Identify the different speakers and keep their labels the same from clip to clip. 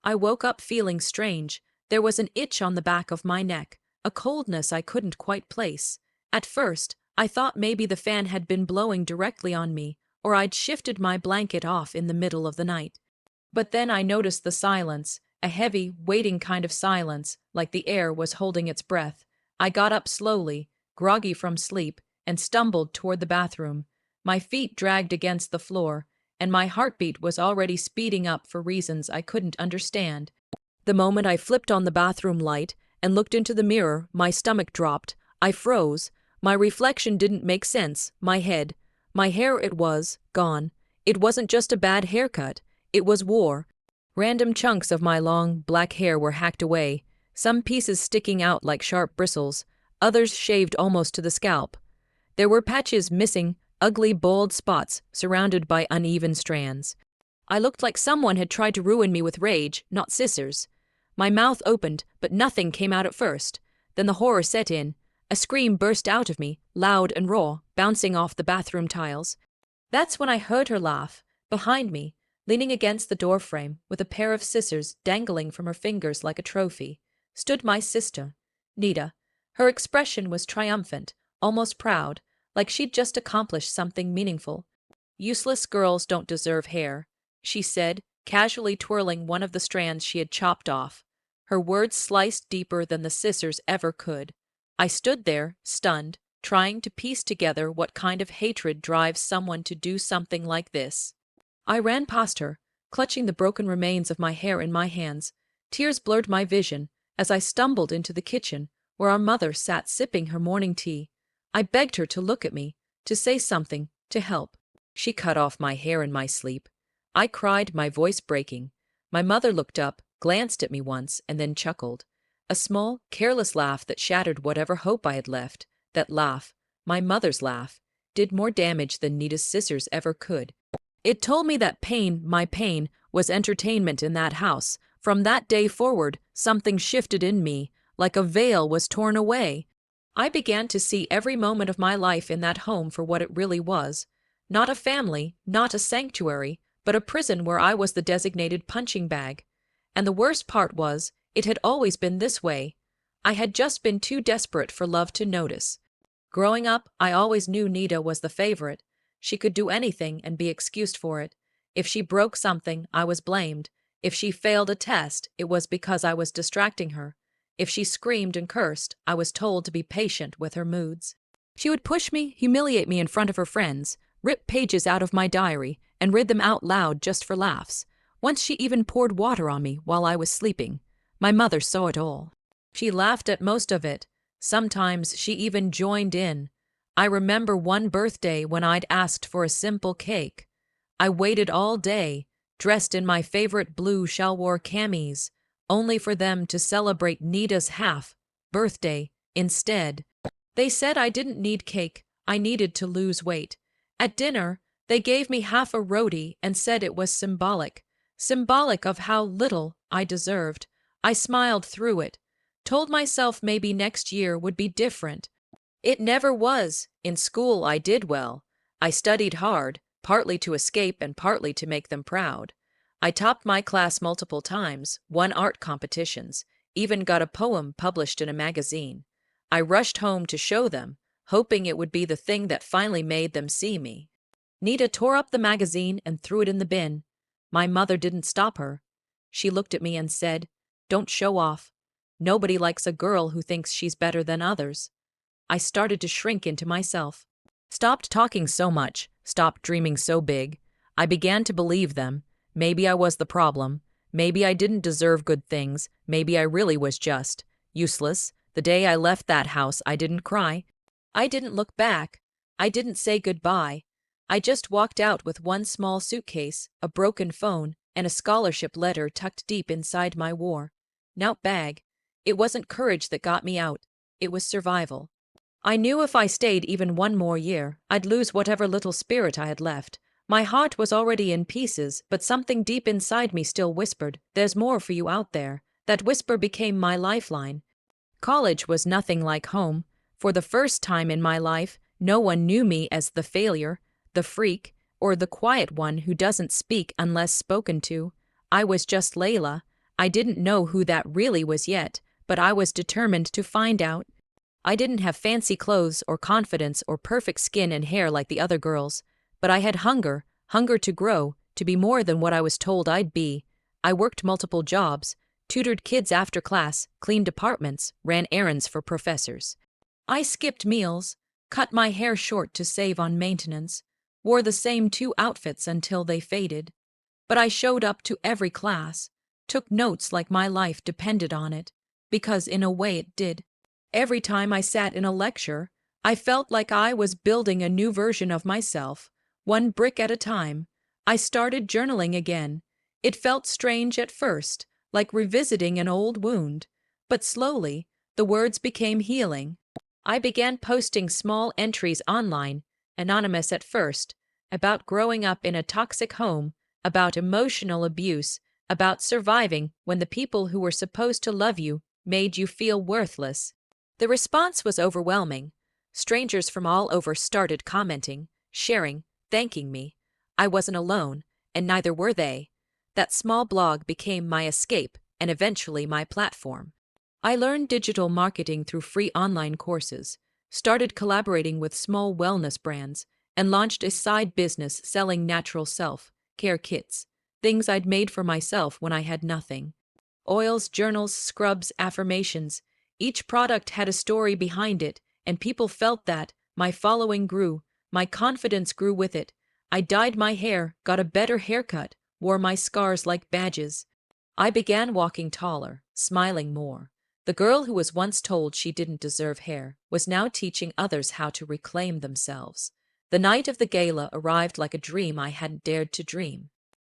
Speaker 1: I woke up feeling strange. There was an itch on the back of my neck, a coldness I couldn't quite place. At first, I thought maybe the fan had been blowing directly on me, or I'd shifted my blanket off in the middle of the night. But then I noticed the silence, a heavy, waiting kind of silence, like the air was holding its breath. I got up slowly, groggy from sleep, and stumbled toward the bathroom. My feet dragged against the floor, and my heartbeat was already speeding up for reasons I couldn't understand. The moment I flipped on the bathroom light and looked into the mirror, my stomach dropped. I froze. My reflection didn't make sense. My head, my hair, it was gone. It wasn't just a bad haircut. It was war. Random chunks of my long, black hair were hacked away, some pieces sticking out like sharp bristles, others shaved almost to the scalp. There were patches missing, ugly, bald spots surrounded by uneven strands. I looked like someone had tried to ruin me with rage, not scissors. My mouth opened, but nothing came out at first. Then the horror set in. A scream burst out of me, loud and raw, bouncing off the bathroom tiles. That's when I heard her laugh, behind me, leaning against the doorframe, with a pair of scissors dangling from her fingers like a trophy, stood my sister, Nita. Her expression was triumphant, almost proud, like she'd just accomplished something meaningful. "Useless girls don't deserve hair," she said, casually twirling one of the strands she had chopped off. Her words sliced deeper than the scissors ever could. I stood there, stunned, trying to piece together what kind of hatred drives someone to do something like this. I ran past her, clutching the broken remains of my hair in my hands. Tears blurred my vision as I stumbled into the kitchen, where our mother sat sipping her morning tea. I begged her to look at me, to say something, to help. She cut off my hair in my sleep. I cried, my voice breaking. My mother looked up, glanced at me once, and then chuckled. A small, careless laugh that shattered whatever hope I had left. That laugh, my mother's laugh, did more damage than Nita's scissors ever could. It told me that pain, my pain, was entertainment in that house. From that day forward, something shifted in me, like a veil was torn away. I began to see every moment of my life in that home for what it really was. Not a family, not a sanctuary, but a prison where I was the designated punching bag. And the worst part was, it had always been this way. I had just been too desperate for love to notice. Growing up, I always knew Nita was the favorite. She could do anything and be excused for it. If she broke something, I was blamed. If she failed a test, it was because I was distracting her. If she screamed and cursed, I was told to be patient with her moods. She would push me, humiliate me in front of her friends, rip pages out of my diary, and read them out loud just for laughs. Once she even poured water on me while I was sleeping. My mother saw it all. She laughed at most of it. Sometimes she even joined in. I remember one birthday when I'd asked for a simple cake. I waited all day, dressed in my favorite blue shalwar camis, only for them to celebrate Nita's birthday instead. They said I didn't need cake, I needed to lose weight. At dinner, they gave me half a roti and said it was symbolic of how little I deserved. I smiled through it, told myself maybe next year would be different. It never was. In school, I did well. I studied hard, partly to escape and partly to make them proud. I topped my class multiple times, won art competitions, even got a poem published in a magazine. I rushed home to show them, hoping it would be the thing that finally made them see me. Nita tore up the magazine and threw it in the bin. My mother didn't stop her. She looked at me and said, "Don't show off. Nobody likes a girl who thinks she's better than others." I started to shrink into myself. Stopped talking so much, stopped dreaming so big. I began to believe them. Maybe I was the problem. Maybe I didn't deserve good things. Maybe I really was just useless. The day I left that house, I didn't cry. I didn't look back. I didn't say goodbye. I just walked out with one small suitcase, a broken phone, and a scholarship letter tucked deep inside my worn-out bag. It wasn't courage that got me out. It was survival. I knew if I stayed even one more year, I'd lose whatever little spirit I had left. My heart was already in pieces, but something deep inside me still whispered, "There's more for you out there." That whisper became my lifeline. College was nothing like home. For the first time in my life, no one knew me as the failure, the freak, or the quiet one who doesn't speak unless spoken to. I was just Layla, I didn't know who that really was yet, but I was determined to find out. I didn't have fancy clothes or confidence or perfect skin and hair like the other girls, but I had hunger to grow, to be more than what I was told I'd be. I worked multiple jobs, tutored kids after class, cleaned apartments, ran errands for professors. I skipped meals, cut my hair short to save on maintenance, wore the same 2 outfits until they faded. But I showed up to every class, took notes like my life depended on it, because in a way it did. Every time I sat in a lecture, I felt like I was building a new version of myself, one brick at a time. I started journaling again. It felt strange at first, like revisiting an old wound, but slowly, the words became healing. I began posting small entries online, anonymous at first, about growing up in a toxic home, about emotional abuse, about surviving when the people who were supposed to love you made you feel worthless. The response was overwhelming. Strangers from all over started commenting, sharing, thanking me. I wasn't alone, and neither were they. That small blog became my escape and eventually my platform. I learned digital marketing through free online courses, started collaborating with small wellness brands, and launched a side business selling natural self-care kits, things I'd made for myself when I had nothing. Oils, journals, scrubs, affirmations. Each product had a story behind it, and people felt that. My following grew, my confidence grew with it. I dyed my hair, got a better haircut, wore my scars like badges. I began walking taller, smiling more. The girl who was once told she didn't deserve hair was now teaching others how to reclaim themselves. The night of the gala arrived like a dream I hadn't dared to dream.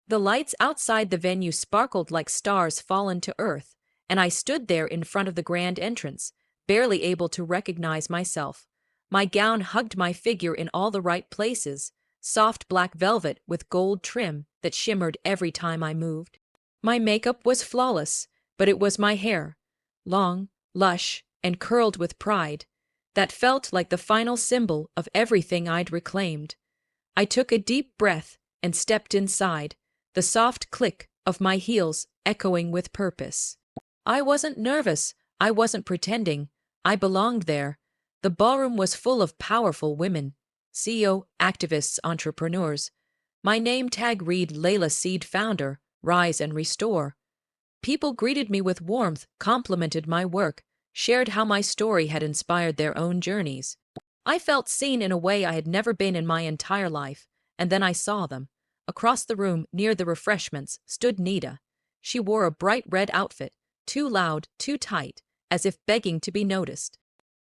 Speaker 1: The lights outside the venue sparkled like stars fallen to earth, and I stood there in front of the grand entrance, barely able to recognize myself. My gown hugged my figure in all the right places, soft black velvet with gold trim that shimmered every time I moved. My makeup was flawless, but it was my hair, long, lush, and curled with pride, that felt like the final symbol of everything I'd reclaimed. I took a deep breath and stepped inside, the soft click of my heels echoing with purpose. I wasn't nervous, I wasn't pretending, I belonged there. The ballroom was full of powerful women, CEO, activists, entrepreneurs. My name tag read Layla Seed founder, Rise and Restore. People greeted me with warmth, complimented my work, shared how my story had inspired their own journeys. I felt seen in a way I had never been in my entire life, and then I saw them. Across the room, near the refreshments, stood Nita. She wore a bright red outfit, too loud, too tight, as if begging to be noticed.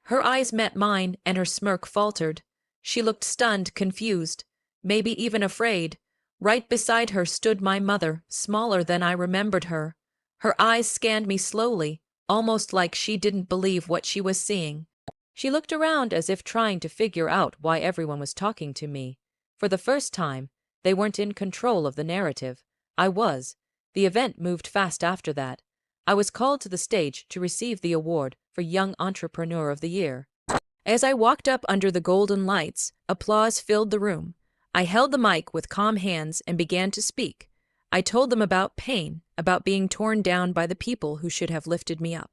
Speaker 1: Her eyes met mine, and her smirk faltered. She looked stunned, confused, maybe even afraid. Right beside her stood my mother, smaller than I remembered her. Her eyes scanned me slowly, almost like she didn't believe what she was seeing. She looked around as if trying to figure out why everyone was talking to me. For the first time, they weren't in control of the narrative. I was. The event moved fast after that. I was called to the stage to receive the award for Young Entrepreneur of the Year. As I walked up under the golden lights, applause filled the room. I held the mic with calm hands and began to speak. I told them about pain, about being torn down by the people who should have lifted me up.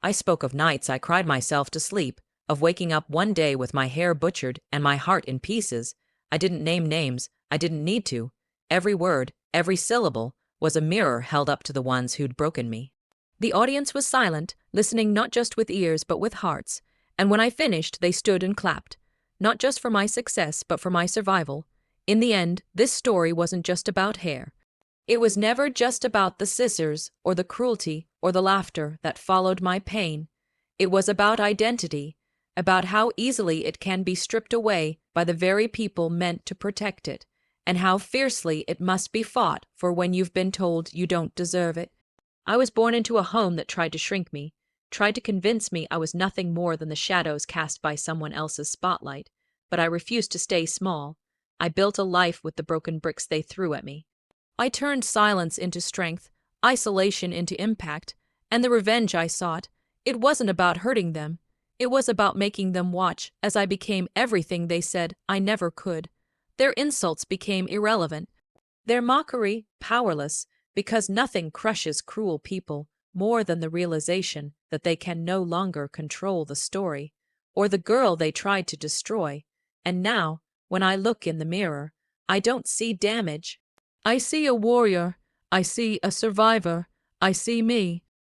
Speaker 1: I spoke of nights I cried myself to sleep, of waking up one day with my hair butchered and my heart in pieces. I didn't name names, I didn't need to. Every word, every syllable, was a mirror held up to the ones who'd broken me. The audience was silent, listening not just with ears but with hearts, and when I finished they stood and clapped, not just for my success but for my survival. In the end, this story wasn't just about hair. It was never just about the scissors or the cruelty or the laughter that followed my pain. It was about identity, about how easily it can be stripped away by the very people meant to protect it, and how fiercely it must be fought for when you've been told you don't deserve it. I was born into a home that tried to shrink me, tried to convince me I was nothing more than the shadows cast by someone else's spotlight, but I refused to stay small. I built a life with the broken bricks they threw at me. I turned silence into strength, isolation into impact, and the revenge I sought, it wasn't about hurting them. It was about making them watch as I became everything they said I never could. Their insults became irrelevant. Their mockery, powerless. because nothing crushes cruel people more than the realization that they can no longer control the story, or the girl they tried to destroy. And now, when I look in the mirror, I don't see damage. I see a warrior, I see a survivor, I see me,